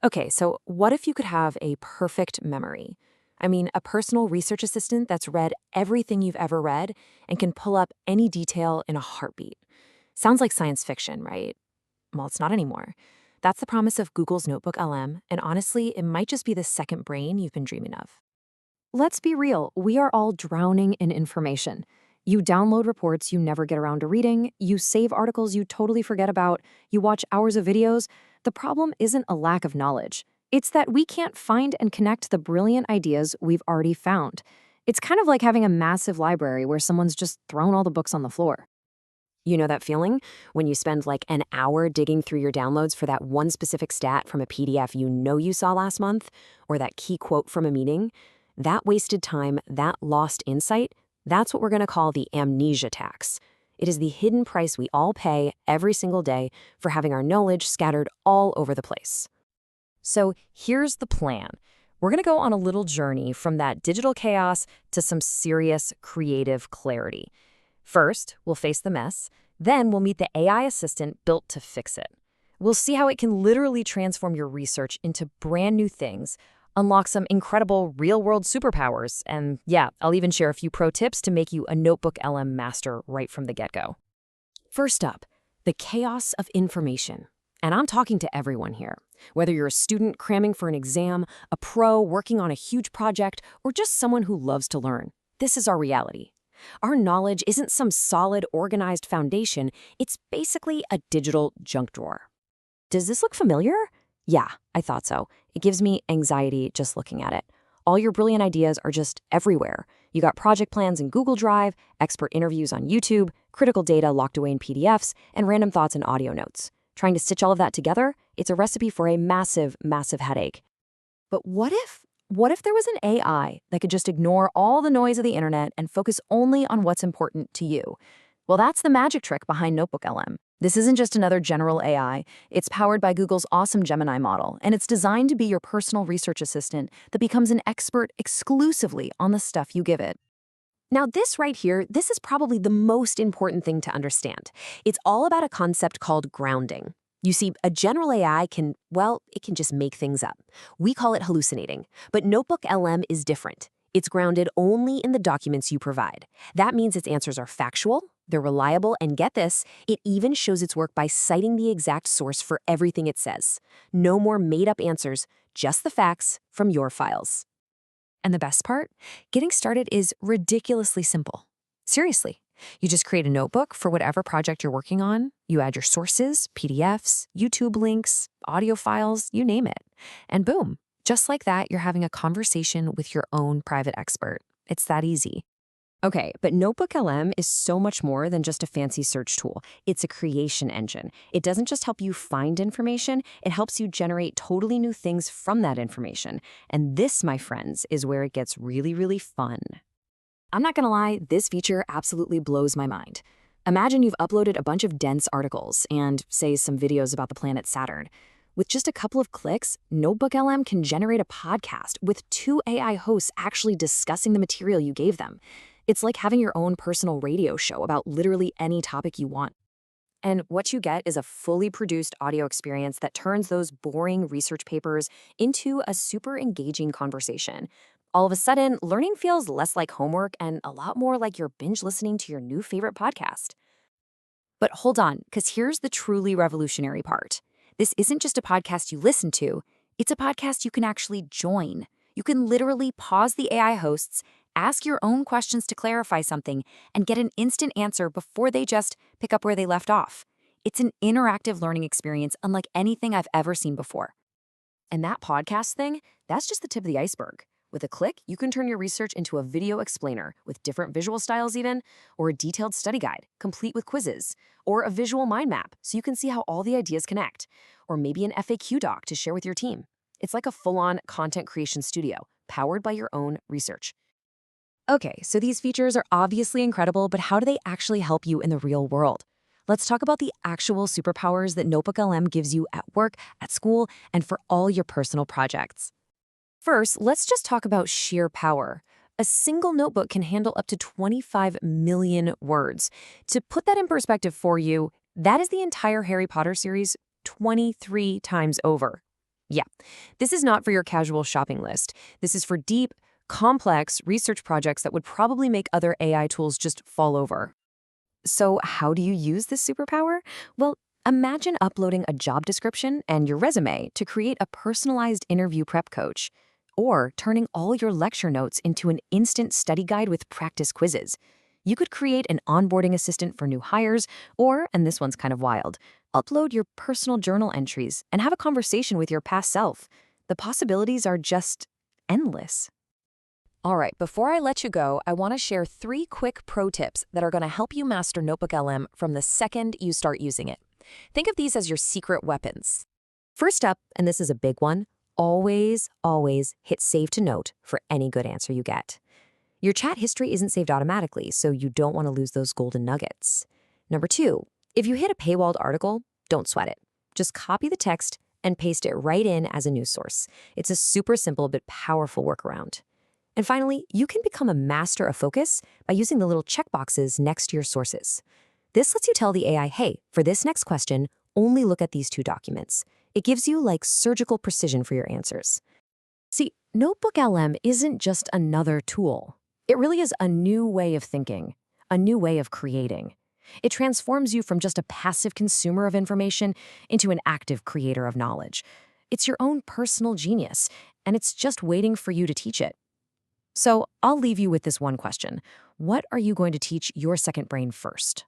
Okay, so what if you could have a perfect memory? I mean, a personal research assistant that's read everything you've ever read and can pull up any detail in a heartbeat. Sounds like science fiction, right? Well, it's not anymore. That's the promise of Google's NotebookLM, and honestly, it might just be the second brain you've been dreaming of. Let's be real, we are all drowning in information. You download reports you never get around to reading, you save articles you totally forget about, you watch hours of videos. The problem isn't a lack of knowledge. It's that we can't find and connect the brilliant ideas we've already found. It's kind of like having a massive library where someone's just thrown all the books on the floor. You know that feeling? When you spend like an hour digging through your downloads for that one specific stat from a PDF you know you saw last month, or that key quote from a meeting? That wasted time, that lost insight, that's what we're going to call the amnesia tax. It is the hidden price we all pay every single day for having our knowledge scattered all over the place. So here's the plan. We're going to go on a little journey from that digital chaos to some serious creative clarity. First, we'll face the mess. Then we'll meet the AI assistant built to fix it. We'll see how it can literally transform your research into brand new things, unlock some incredible real-world superpowers, and yeah, I'll even share a few pro tips to make you a NotebookLM master right from the get-go. First up, the chaos of information. And I'm talking to everyone here. Whether you're a student cramming for an exam, a pro working on a huge project, or just someone who loves to learn, this is our reality. Our knowledge isn't some solid, organized foundation. It's basically a digital junk drawer. Does this look familiar? Yeah, I thought so. It gives me anxiety just looking at it. All your brilliant ideas are just everywhere. You got project plans in Google Drive, expert interviews on YouTube, critical data locked away in PDFs, and random thoughts in audio notes. Trying to stitch all of that together, it's a recipe for a massive, massive headache. But what if there was an AI that could just ignore all the noise of the internet and focus only on what's important to you? Well, that's the magic trick behind NotebookLM. This isn't just another general AI. It's powered by Google's awesome Gemini model, and it's designed to be your personal research assistant that becomes an expert exclusively on the stuff you give it. Now, this right here, this is probably the most important thing to understand. It's all about a concept called grounding. You see, a general AI can, well, it can just make things up. We call it hallucinating. But NotebookLM is different. It's grounded only in the documents you provide. That means its answers are factual, they're reliable, and get this, it even shows its work by citing the exact source for everything it says. No more made-up answers, just the facts from your files. And the best part? Getting started is ridiculously simple. Seriously. You just create a notebook for whatever project you're working on. You add your sources, PDFs, YouTube links, audio files, you name it. And boom, just like that, you're having a conversation with your own private expert. It's that easy. Okay, but NotebookLM is so much more than just a fancy search tool. It's a creation engine. It doesn't just help you find information, it helps you generate totally new things from that information. And this, my friends, is where it gets really, really fun. I'm not gonna lie, this feature absolutely blows my mind. Imagine you've uploaded a bunch of dense articles and, say, some videos about the planet Saturn. With just a couple of clicks, NotebookLM can generate a podcast with 2 AI hosts actually discussing the material you gave them. It's like having your own personal radio show about literally any topic you want. And what you get is a fully produced audio experience that turns those boring research papers into a super engaging conversation. All of a sudden, learning feels less like homework and a lot more like you're binge listening to your new favorite podcast. But hold on, because here's the truly revolutionary part. This isn't just a podcast you listen to, it's a podcast you can actually join. You can literally pause the AI hosts, ask your own questions to clarify something, and get an instant answer before they just pick up where they left off. It's an interactive learning experience unlike anything I've ever seen before. And that podcast thing, that's just the tip of the iceberg. With a click, you can turn your research into a video explainer with different visual styles even, or a detailed study guide, complete with quizzes, or a visual mind map so you can see how all the ideas connect, or maybe an FAQ doc to share with your team. It's like a full-on content creation studio, powered by your own research. Okay, so these features are obviously incredible, but how do they actually help you in the real world? Let's talk about the actual superpowers that NotebookLM gives you at work, at school, and for all your personal projects. First, let's just talk about sheer power. A single notebook can handle up to 25 million words. To put that in perspective for you, that is the entire Harry Potter series 23 times over. Yeah, this is not for your casual shopping list. This is for deep, complex research projects that would probably make other AI tools just fall over. So, how do you use this superpower? Well, imagine uploading a job description and your resume to create a personalized interview prep coach, or turning all your lecture notes into an instant study guide with practice quizzes. You could create an onboarding assistant for new hires, or, and this one's kind of wild, upload your personal journal entries and have a conversation with your past self. The possibilities are just endless. All right, before I let you go, I want to share 3 quick pro tips that are going to help you master NotebookLM from the second you start using it. Think of these as your secret weapons. First up, and this is a big one, always hit save to note for any good answer you get. Your chat history isn't saved automatically, so you don't want to lose those golden nuggets. Number 2, if you hit a paywalled article, don't sweat it. Just copy the text and paste it right in as a news source. It's a super simple but powerful workaround. And finally, you can become a master of focus by using the little checkboxes next to your sources. This lets you tell the AI, hey, for this next question, only look at these 2 documents. It gives you like surgical precision for your answers. See, NotebookLM isn't just another tool. It really is a new way of thinking, a new way of creating. It transforms you from just a passive consumer of information into an active creator of knowledge. It's your own personal genius, and it's just waiting for you to teach it. So I'll leave you with this one question. What are you going to teach your second brain first?